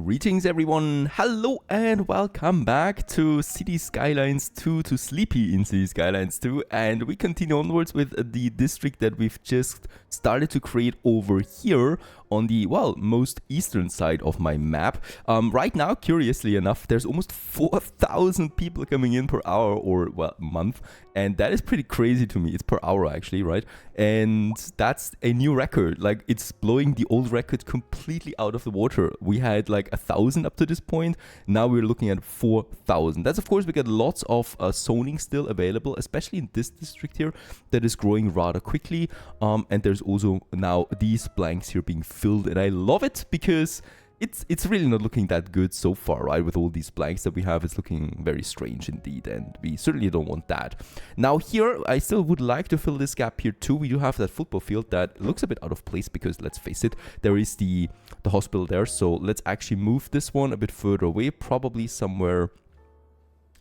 Greetings everyone, hello and welcome back to Cities Skylines 2, to Sleepy in Cities Skylines 2, and we continue onwards with the district that we've just started to create over here on the, well, most eastern side of my map. Right now, curiously enough, there's almost 4,000 people coming in per hour or, well, month, and that is pretty crazy to me. It's per hour actually, right? And that's a new record. Like, it's blowing the old record completely out of the water. We had like 1,000 up to this point. Now we're looking at 4,000. That's of course we get lots of zoning still available, especially in this district here that is growing rather quickly. And there's also now these blanks here being filled, and I love it because it's really not looking that good so far, right? With all these blanks that we have, it's looking very strange indeed, and we certainly don't want that. Now here, I still would like to fill this gap here too. We do have that football field that looks a bit out of place because, let's face it, there is the hospital there. So let's actually move this one a bit further away, probably somewhere,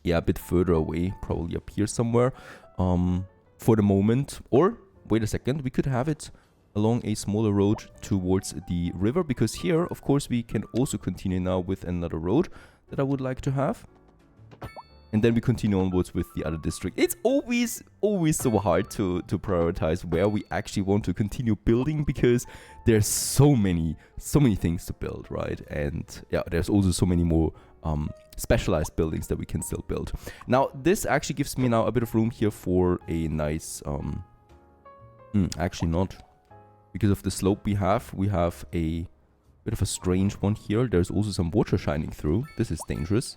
yeah, a bit further away, probably up here somewhere, for the moment. Or, wait a second, we could have it along a smaller road towards the river, because here, of course, we can also continue now with another road that I would like to have. And then we continue onwards with the other district. It's always so hard to prioritize where we actually want to continue building, because there's so many things to build, right? And yeah, there's also so many more specialized buildings that we can still build. Now, this actually gives me now a bit of room here for a nice, actually not. Because of the slope we have a bit of a strange one here. There's also some water shining through. This is dangerous.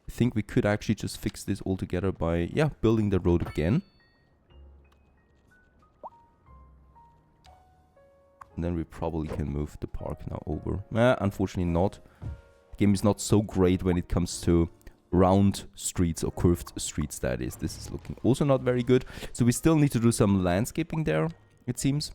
I think we could actually just fix this all together by, yeah, building the road again. And then we probably can move the park now over. Unfortunately not. The game is not so great when it comes to round streets or curved streets, that is. This is looking also not very good. So we still need to do some landscaping there, it seems.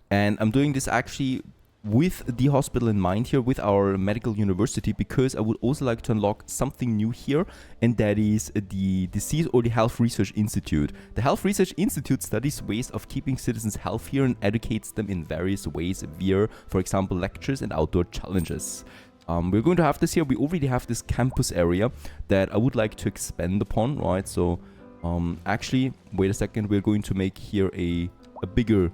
And I'm doing this actually with the hospital in mind here, with our medical university, because I would also like to unlock something new here, and that is the disease or the health research institute. The health research institute studies ways of keeping citizens healthier and educates them in various ways via, for example, lectures and outdoor challenges. We're going to have this here. We already have this campus area that I would like to expand upon, right? So actually, wait a second, we're going to make here a bigger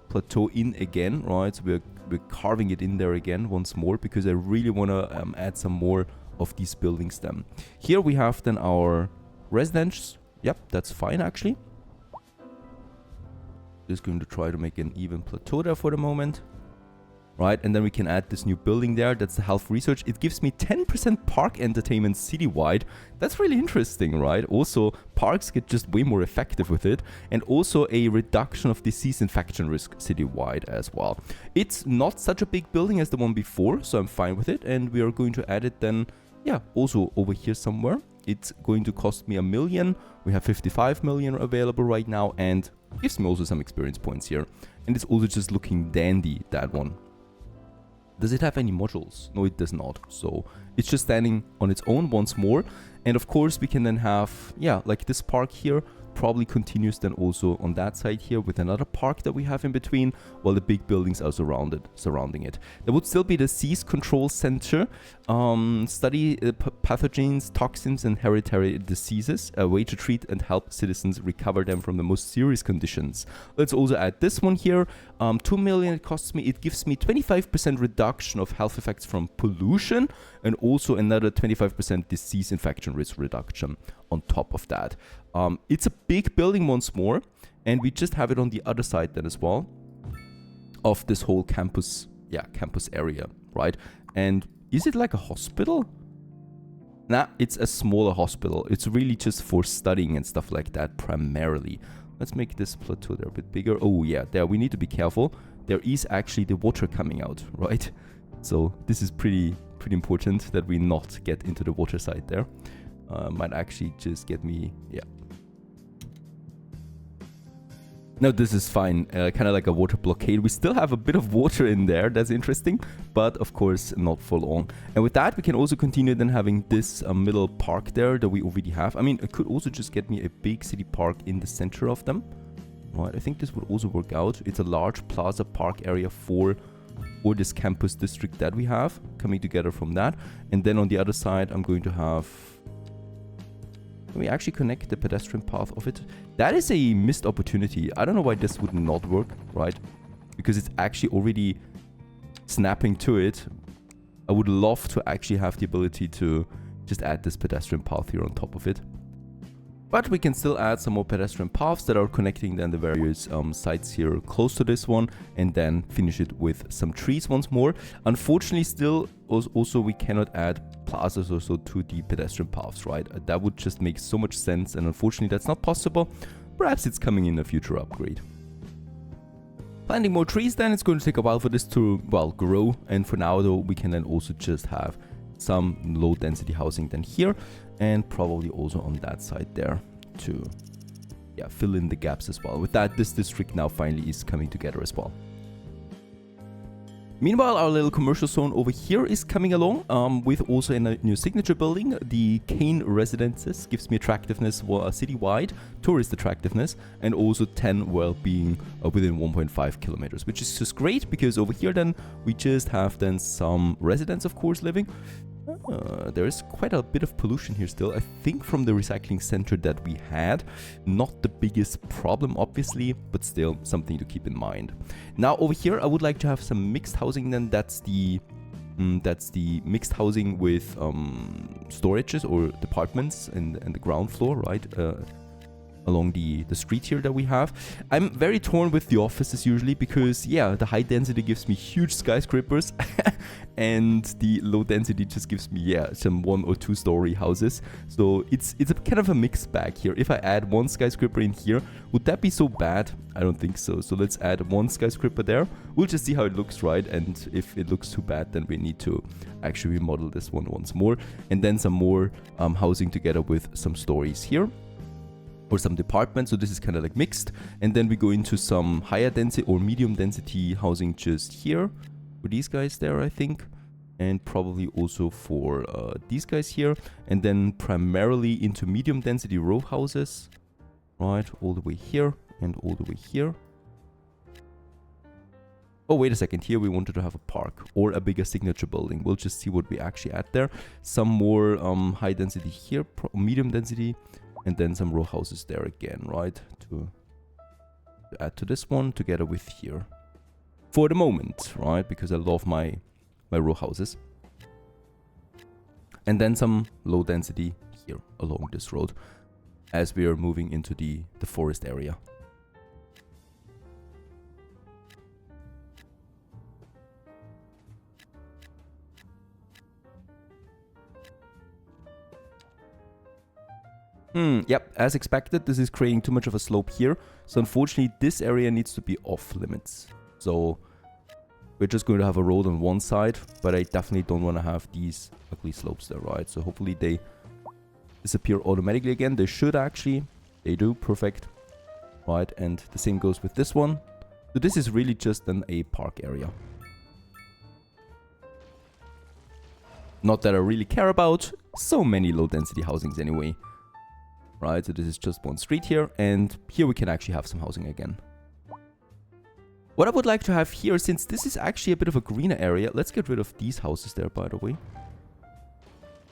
plateau in again, right? So we're carving it in there again once more, because I really want to add some more of these buildings then. Here we have then our residence. Yep, that's fine actually. Just going to try to make an even plateau there for the moment. Right, and then we can add this new building there. That's the health research. It gives me 10% park entertainment citywide. That's really interesting, right? Also, parks get just way more effective with it. And also a reduction of disease infection risk citywide as well. It's not such a big building as the one before, so I'm fine with it. And we are going to add it then, yeah, also over here somewhere. It's going to cost me 1 million. We have 55 million available right now, and gives me also some experience points here. And it's also just looking dandy, that one. Does it have any modules? No, it does not. So it's just standing on its own once more. And of course, we can then have, yeah, like this park here probably continues then also on that side here with another park that we have in between, while the big buildings are surrounding it. There would still be the disease control center, study pathogens, toxins, and hereditary diseases, a way to treat and help citizens recover them from the most serious conditions. Let's also add this one here. 2 million it costs me. It gives me 25% reduction of health effects from pollution, and also another 25% disease infection risk reduction on top of that. It's a big building once more, and we just have it on the other side then as well of this whole campus, yeah, campus area, right? And is it like a hospital? Nah, it's a smaller hospital. It's really just for studying and stuff like that primarily. Let's make this plateau there a bit bigger. Oh yeah, there we need to be careful. There is actually the water coming out, right? So this is pretty important that we not get into the water side there. Might actually just get me, yeah. No, this is fine. Kind of like a water blockade. We still have a bit of water in there. That's interesting. But of course, not for long. And with that, we can also continue then having this middle park there that we already have. I mean, it could also just get me a big city park in the center of them. Right, I think this would also work out. It's a large plaza park area for or this campus district that we have coming together from that. And then on the other side, I'm going to have... Can we actually connect the pedestrian path of it? That is a missed opportunity. I don't know why this would not work, right? Because it's actually already snapping to it. I would love to actually have the ability to just add this pedestrian path here on top of it. But we can still add some more pedestrian paths that are connecting then the various sites here close to this one, and then finish it with some trees once more. Unfortunately, still also we cannot add plazas or so to the pedestrian paths, right? That would just make so much sense, and unfortunately that's not possible. Perhaps it's coming in a future upgrade. Planting more trees then, it's going to take a while for this to, well, grow. And for now though, we can then also just have some low density housing then here, and probably also on that side there to, yeah, fill in the gaps as well. With that, this district now finally is coming together as well. Meanwhile, our little commercial zone over here is coming along with also a new signature building. The Kane Residences gives me attractiveness city-wide, tourist attractiveness, and also 10 well-being within 1.5 kilometers, which is just great because over here then we just have then some residents, of course, living. There is quite a bit of pollution here still, I think from the recycling center that we had. Not the biggest problem, obviously, but still something to keep in mind. Now over here, I would like to have some mixed housing then. That's the mixed housing with storages or departments and the ground floor, right? Along the street here that we have. I'm very torn with the offices usually because, yeah, the high density gives me huge skyscrapers and the low density just gives me, yeah, some 1 or 2 story houses. So it's a kind of a mixed bag here. If I add one skyscraper in here, would that be so bad? I don't think so. So let's add one skyscraper there. We'll just see how it looks, right? And if it looks too bad, then we need to actually remodel this one once more. And then some more housing together with some stories here, or some departments. So this is kind of like mixed, and then we go into some higher density or medium density housing just here for these guys there, I think, and probably also for these guys here, and then primarily into medium density row houses, right, all the way here and all the way here. Oh, wait a second, here we wanted to have a park or a bigger signature building. We'll just see what we actually add there. Some more high density here, medium density, and then some row houses there again, right? To add to this one together with here. For the moment, right? Because I love my row houses. And then some low density here along this road as we are moving into the forest area. Yep, as expected, this is creating too much of a slope here. So unfortunately, this area needs to be off limits. So we're just going to have a road on one side, but I definitely don't want to have these ugly slopes there, right? So hopefully they disappear automatically again. They should actually. They do. Perfect. Right, and the same goes with this one. So this is really just a park area. Not that I really care about so many low density housings anyway. Right, so this is just one street here, and here we can actually have some housing again. What I would like to have here, since this is actually a bit of a greener area, let's get rid of these houses there, by the way.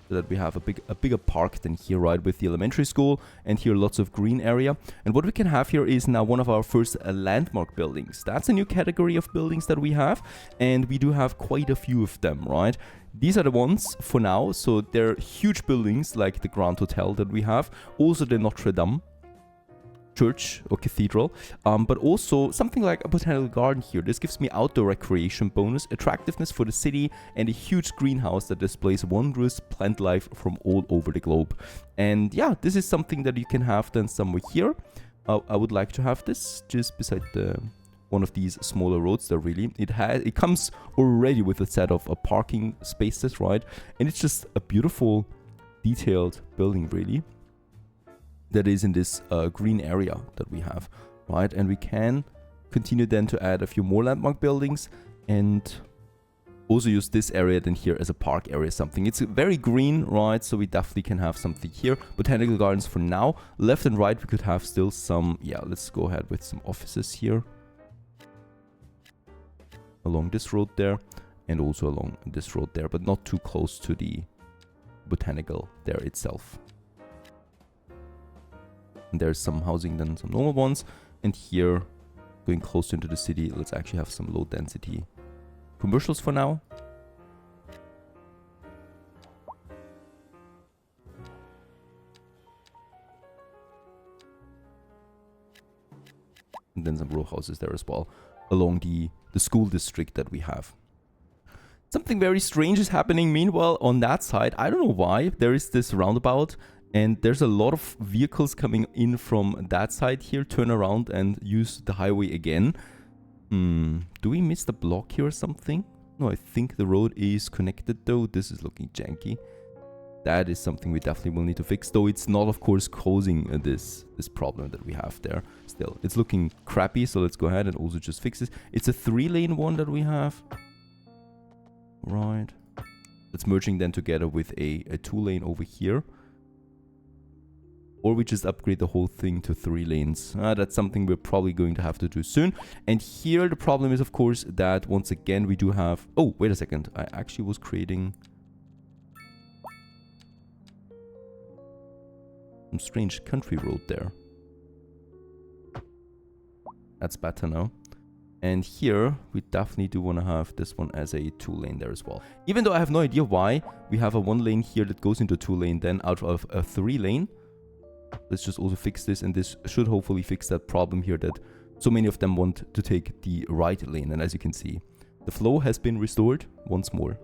So that we have a bigger park than here, right, with the elementary school, and here lots of green area. And what we can have here is now one of our first landmark buildings. That's a new category of buildings that we have, and we do have quite a few of them, right? These are the ones for now, so they're huge buildings like the Grand Hotel that we have, also the Notre Dame Church or Cathedral, but also something like a botanical garden here. This gives me outdoor recreation bonus, attractiveness for the city, and a huge greenhouse that displays wondrous plant life from all over the globe. And yeah, this is something that you can have then somewhere here. I would like to have this just beside one of these smaller roads there, really. It comes already with a set of parking spaces, right? And it's just a beautiful, detailed building, really, that is in this green area that we have, right? And we can continue then to add a few more landmark buildings and also use this area then here as a park area something. It's very green, right? So we definitely can have something here. Botanical gardens for now. Left and right we could have still some, yeah, let's go ahead with some offices here. along this road there, and also along this road there, but not too close to the botanical there itself. And there's some housing, then some normal ones, and here, going closer into the city, let's actually have some low density commercials for now. And then some row houses there as well, along the school district that we have. Something very strange is happening meanwhile on that side. I don't know why. There is this roundabout, and there's a lot of vehicles coming in from that side here, turn around and use the highway again. Do we miss the block here or something? No, I think the road is connected though. This is looking janky. That is something we definitely will need to fix, though it's not, of course, causing this problem that we have there. Still, it's looking crappy, so let's go ahead and also just fix this. It's a 3-lane one that we have. Right. That's merging then together with a 2-lane over here. Or we just upgrade the whole thing to 3 lanes. That's something we're probably going to have to do soon. And here the problem is, of course, that once again we do have... Oh, wait a second. I actually was creating... some strange country road there. That's better now. And here, we definitely do want to have this one as a 2-lane there as well. Even though I have no idea why we have a 1-lane here that goes into 2-lane then out of a 3-lane. Let's just also fix this, and this should hopefully fix that problem here that so many of them want to take the right lane. And as you can see, the flow has been restored once more.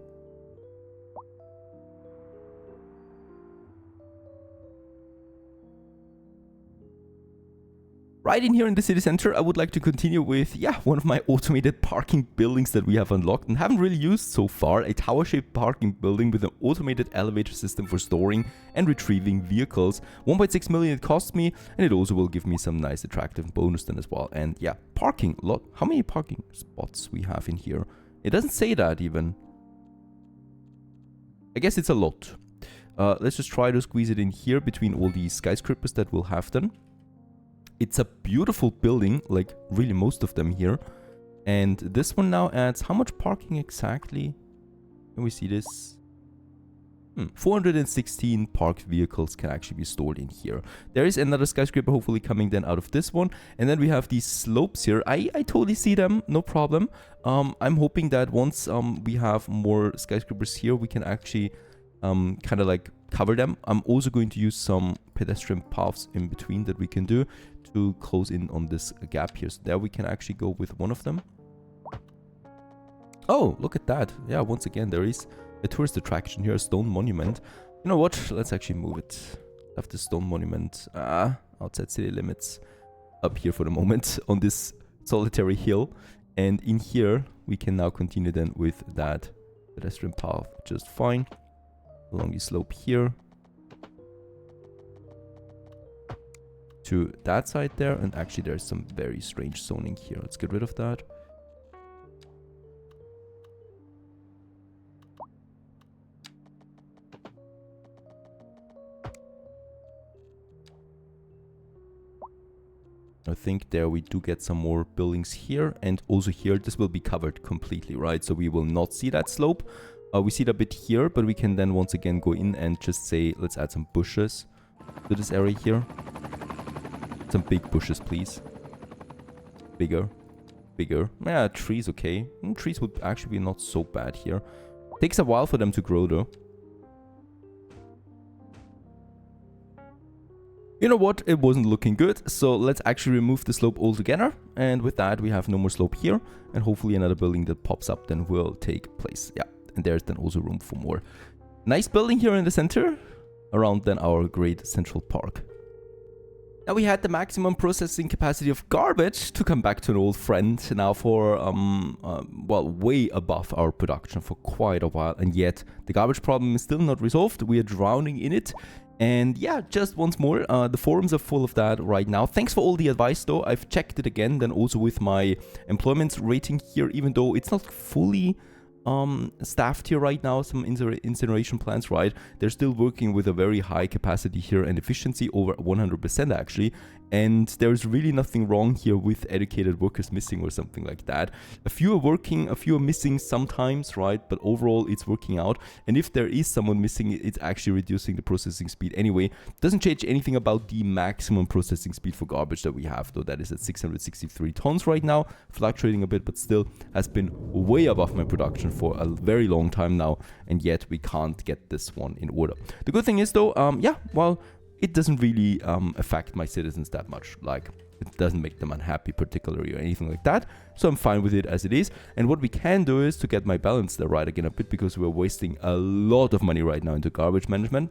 Right in here in the city center, I would like to continue with, one of my automated parking buildings that we have unlocked and haven't really used so far. A tower-shaped parking building with an automated elevator system for storing and retrieving vehicles. 1.6 million it cost me, and it also will give me some nice attractive bonus then as well. And yeah, parking lot. How many parking spots we have in here? It doesn't say that even. I guess it's a lot. Let's just try to squeeze it in here between all these skyscrapers that we'll have then. It's a beautiful building, like really most of them here. And this one now adds how much parking exactly? Can we see this? 416 parked vehicles can actually be stored in here. There is another skyscraper hopefully coming then out of this one. And then we have these slopes here. I totally see them, no problem. I'm hoping that once we have more skyscrapers here, we can actually kind of like cover them. I'm also going to use some pedestrian paths in between that we can do to close in on this gap here. So there we can actually go with one of them. Oh, look at that. Yeah, once again, there is a tourist attraction here, a stone monument. You know what? Let's actually move it. Have the stone monument outside city limits up here for the moment on this solitary hill. And in here, we can now continue then with that pedestrian path just fine. Along the slope here. To that side there, and actually there's some very strange zoning here. Let's get rid of that. I think there we do get some more buildings here, and also here this will be covered completely, right? So we will not see that slope. We see it a bit here, but we can then once again go in and just say, let's add some bushes to this area here. Some big bushes, please. Bigger. Bigger. Yeah, trees, okay. Trees would actually be not so bad here. Takes a while for them to grow, though. You know what? It wasn't looking good, so let's actually remove the slope altogether. And with that, we have no more slope here. And hopefully another building that pops up then will take place. Yeah, and there's then also room for more. Nice building here in the center. Around then our great central park. Now we had the maximum processing capacity of garbage to come back to an old friend now for, well, way above our production for quite a while. And yet the garbage problem is still not resolved. We are drowning in it. And yeah, just once more, the forums are full of that right now. Thanks for all the advice though. I've checked it again, then also with my employment rating here, even though it's not fully staffed here right now, some incineration plants, right? They're still working with a very high capacity here and efficiency over 100% actually. And there's really nothing wrong here with educated workers missing or something like that. A few are working, a few are missing sometimes, right? But overall, it's working out. And if there is someone missing, it's actually reducing the processing speed anyway. Doesn't change anything about the maximum processing speed for garbage that we have, though. That is at 663 tons right now, fluctuating a bit, but still has been way above my production for a very long time now. And yet we can't get this one in order. The good thing is, though, yeah, well, it doesn't really affect my citizens that much. Like, it doesn't make them unhappy particularly or anything like that. So I'm fine with it as it is. And what we can do is to get my balance there right again a bit, because we're wasting a lot of money right now into garbage management,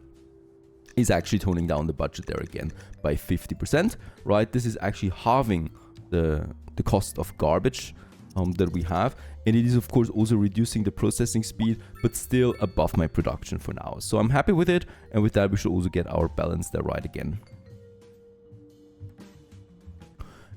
is actually toning down the budget there again by 50%, right? This is actually halving the cost of garbage that we have. And it is, of course, also reducing the processing speed, but still above my production for now. So I'm happy with it. And with that, we should also get our balance there right again.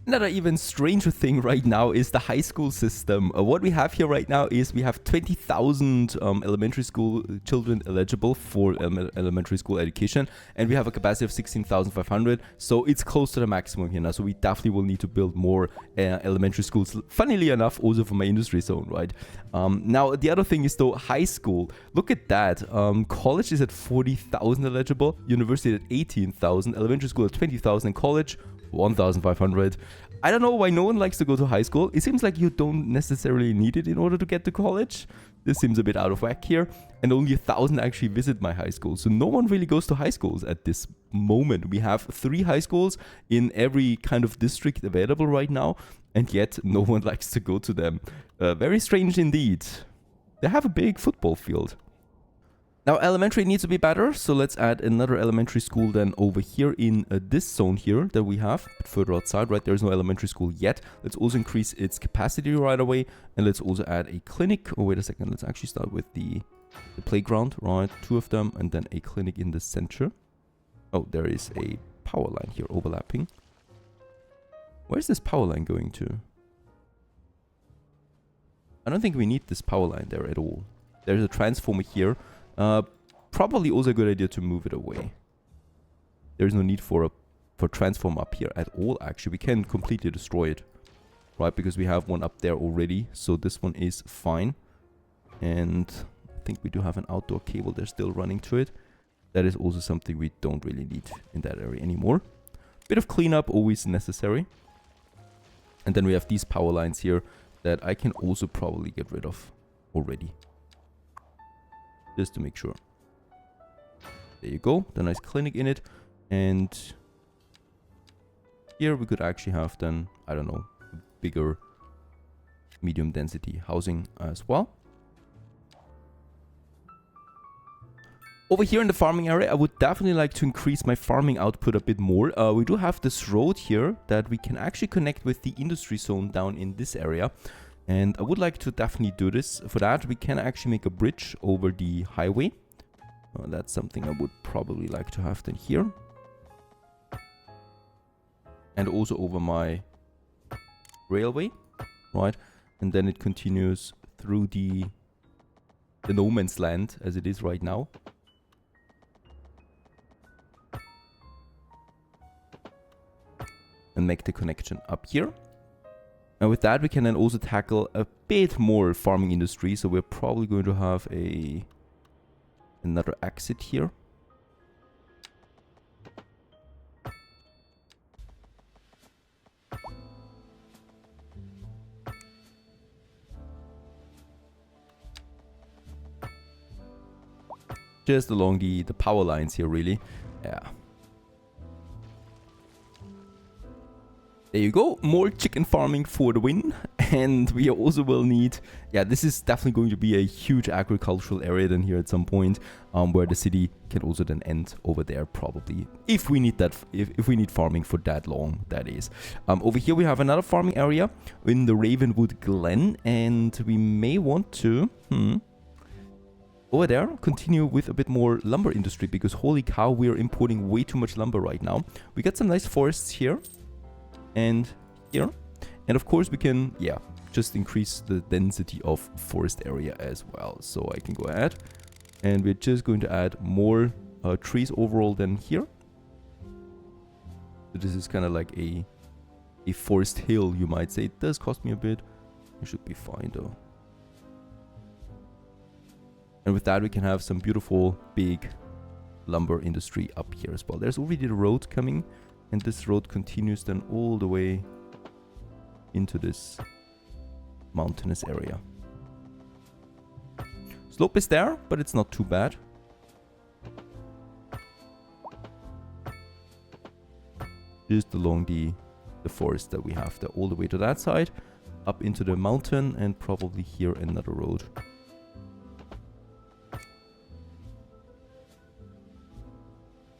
Another even stranger thing right now is the high school system. What we have here right now is we have 20,000 elementary school children eligible for elementary school education, and we have a capacity of 16,500, so it's close to the maximum here now. So we definitely will need to build more elementary schools, funnily enough, also for my industry zone, right? Now, the other thing is, though, high school. Look at that. College is at 40,000 eligible, university at 18,000, elementary school at 20,000, and college 1,500. I don't know why no one likes to go to high school. It seems like you don't necessarily need it in order to get to college. This seems a bit out of whack here. And only 1,000 actually visit my high school. So no one really goes to high schools at this moment. We have 3 high schools in every kind of district available right now. And yet no one likes to go to them. Very strange indeed. They have a big football field. Now, elementary needs to be better, so let's add another elementary school then over here in this zone here that we have, but further outside, right? There's no elementary school yet. Let's also increase its capacity right away, and let's also add a clinic. Oh, wait a second. Let's actually start with the playground, right? 2 of them, and then a clinic in the center. Oh, there is a power line here overlapping. Where's this power line going to? I don't think we need this power line there at all. There's a transformer here. Probably also a good idea to move it away. There's no need for transform up here at all, actually. We can completely destroy it, right? Because we have one up there already. So this one is fine. And I think we do have an outdoor cable there still running to it. That is also something we don't really need in that area anymore. Bit of cleanup always necessary. And then we have these power lines here that I can also probably get rid of already. Just to make sure. There you go. The nice clinic in it. And here we could actually have then, I don't know, a bigger medium density housing as well. Over here in the farming area, I would definitely like to increase my farming output a bit more. We do have this road here that we can actually connect with the industry zone down in this area. And I would like to definitely do this. For that, we can actually make a bridge over the highway. That's something I would probably like to have then here. And also over my railway, right? And then it continues through the no man's land as it is right now. And make the connection up here. And with that, we can then also tackle a bit more farming industry. So we're probably going to have another exit here. Just along the power lines here, really. Yeah. There you go, more chicken farming for the win. And we also will need, yeah, this is definitely going to be a huge agricultural area then here at some point, where the city can also then end over there probably, if we need that, if we need farming for that long, that is. Over here we have another farming area in the Ravenwood Glen, and we may want to, over there, continue with a bit more lumber industry, because holy cow, we are importing way too much lumber right now. We got some nice forests here. And here, and of course we can, yeah, just increase the density of forest area as well. So I can go ahead, and we're just going to add more trees overall than here. So this is kind of like a forest hill, you might say. It does cost me a bit. It should be fine though. And with that we can have some beautiful big lumber industry up here as well. There's already the road coming, and this road continues then all the way into this mountainous area. Slope is there, but it's not too bad. Just along the forest that we have there, all the way to that side, up into the mountain, and probably here another road.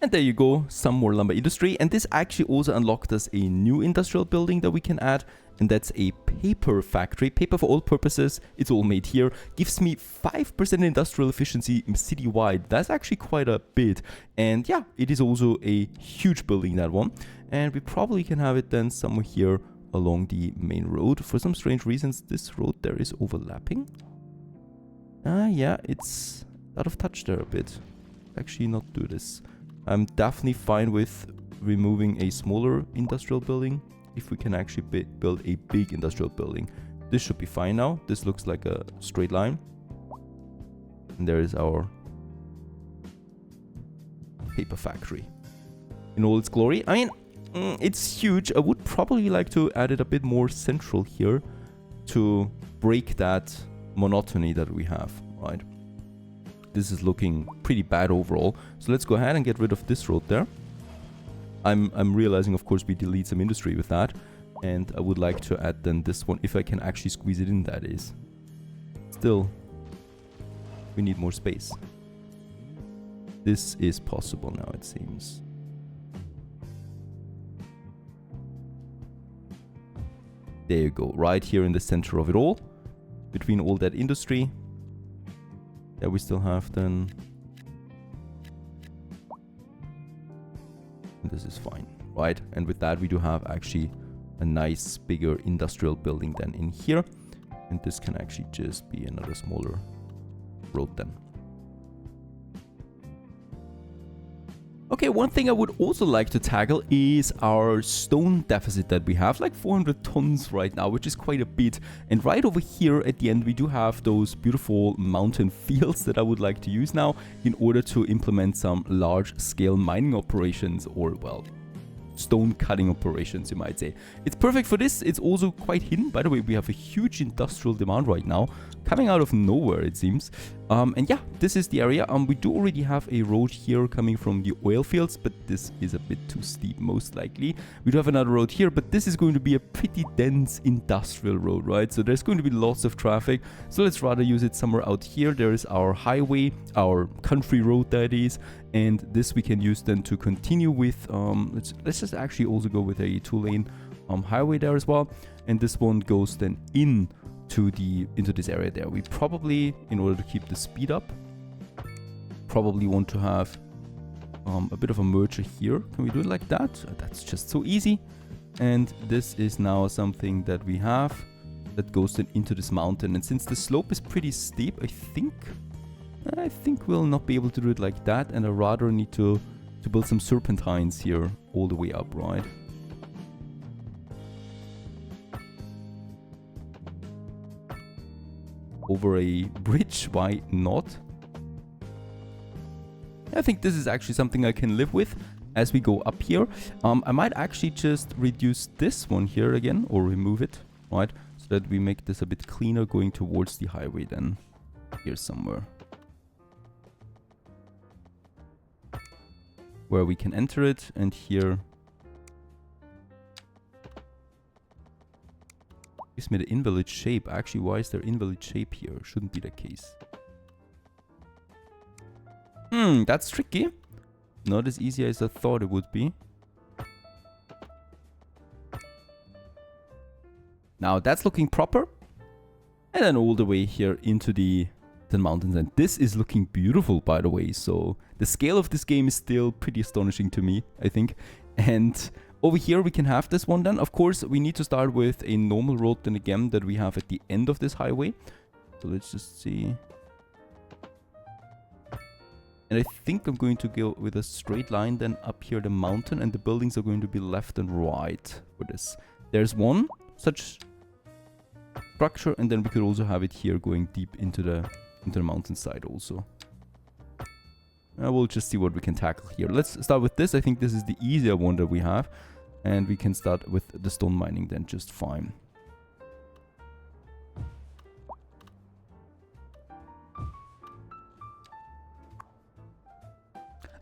And there you go, some more lumber industry. And this actually also unlocked us a new industrial building that we can add. And that's a paper factory. Paper for all purposes. It's all made here. Gives me 5% industrial efficiency citywide. That's actually quite a bit. And yeah, it is also a huge building, that one. And we probably can have it then somewhere here along the main road. For some strange reasons, this road there is overlapping. Yeah, it's out of touch there a bit. Actually not do this. I'm definitely fine with removing a smaller industrial building if we can actually build a big industrial building. This should be fine now. This looks like a straight line. And there is our paper factory in all its glory. I mean, it's huge. I would probably like to add it a bit more central here to break that monotony that we have, right? This is looking pretty bad overall. So let's go ahead and get rid of this road there. I'm realizing, of course, we delete some industry with that. And I would like to add then this one, if I can actually squeeze it in, that is. Still, we need more space. This is possible now, it seems. There you go, right here in the center of it all. Between all that industry. Yeah, we still have then. And this is fine, right? And with that, we do have actually a nice bigger industrial building then in here. And this can actually just be another smaller road then. Okay, one thing I would also like to tackle is our stone deficit that we have, like 400 tons right now, which is quite a bit. And right over here at the end, we do have those beautiful mountain fields that I would like to use now in order to implement some large-scale mining operations, or, well, stone cutting operations, you might say. It's perfect for this. It's also quite hidden. By the way, we have a huge industrial demand right now, coming out of nowhere, it seems. And yeah, this is the area. We do already have a road here coming from the oil fields, but this is a bit too steep, most likely. We do have another road here, but this is going to be a pretty dense industrial road, right? So there's going to be lots of traffic. So let's rather use it somewhere out here. There is our highway, our country road, that is. And this we can use then to continue with, let's just actually also go with a 2-lane highway there as well. And this one goes then into this area there. We probably, in order to keep the speed up, probably want to have a bit of a merger here. Can we do it like that? That's just so easy. And this is now something that we have that goes then into this mountain. And since the slope is pretty steep, I think we'll not be able to do it like that, and I rather need to build some serpentines here all the way up, right? Over a bridge, why not? I think this is actually something I can live with as we go up here. I might actually just reduce this one here again, or remove it, right? So that we make this a bit cleaner going towards the highway then, here somewhere. Where we can enter it, and here gives me the invalid shape. Actually, why is there invalid shape here? Shouldn't be the case. That's tricky. Not as easy as I thought it would be. Now that's looking proper. And then all the way here into the mountains, and this is looking beautiful, by the way. So the scale of this game is still pretty astonishing to me, I think. And over here we can have this one then. Of course, we need to start with a normal road then again that we have at the end of this highway. So let's just see. And I think I'm going to go with a straight line then up here the mountain, and the buildings are going to be left and right for this. There's one such structure, and then we could also have it here going deep into the mountainside also. We'll just see what we can tackle here. Let's start with this. I think this is the easier one that we have, and we can start with the stone mining then just fine.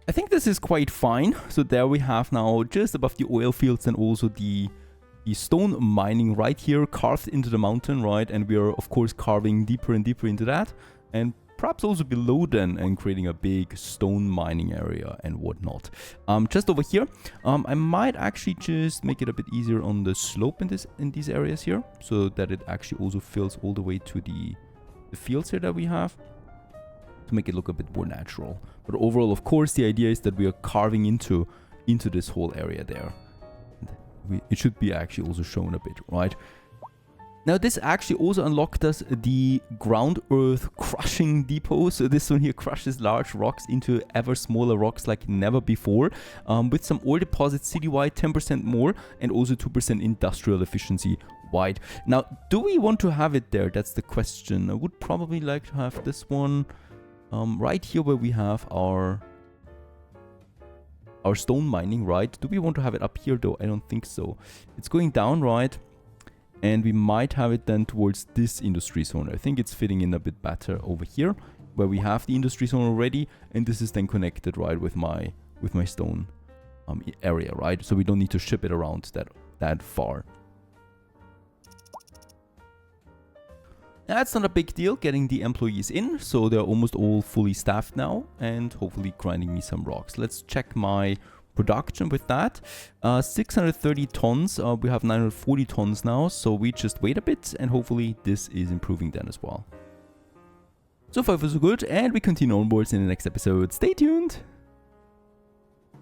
I think this is quite fine. So there we have now just above the oil fields and also the stone mining right here carved into the mountain, right? And we are of course carving deeper and deeper into that, and perhaps also below then, and creating a big stone mining area and whatnot. Just over here, I might actually just make it a bit easier on the slope in these areas here, so that it actually also fills all the way to the fields here that we have, to make it look a bit more natural. But overall, of course, the idea is that we are carving into this whole area there. It should be actually also shown a bit, right? Now, this actually also unlocked us the ground earth crushing depot. So this one here crushes large rocks into ever smaller rocks like never before, with some ore deposits citywide, 10% more, and also 2% industrial efficiency wide. Now, do we want to have it there? That's the question. I would probably like to have this one right here where we have our stone mining, right? Do we want to have it up here though? I don't think so. It's going down, right? And we might have it then towards this industry zone. I think it's fitting in a bit better over here, where we have the industry zone already, and this is then connected, right, with my stone area, right? So we don't need to ship it around that far. That's not a big deal getting the employees in, so they're almost all fully staffed now, and hopefully grinding me some rocks. Let's check my production with that. 630 tons, we have 940 tons now, so we just wait a bit, and hopefully this is improving then as well. So far so good, and we continue onwards in the next episode. Stay tuned!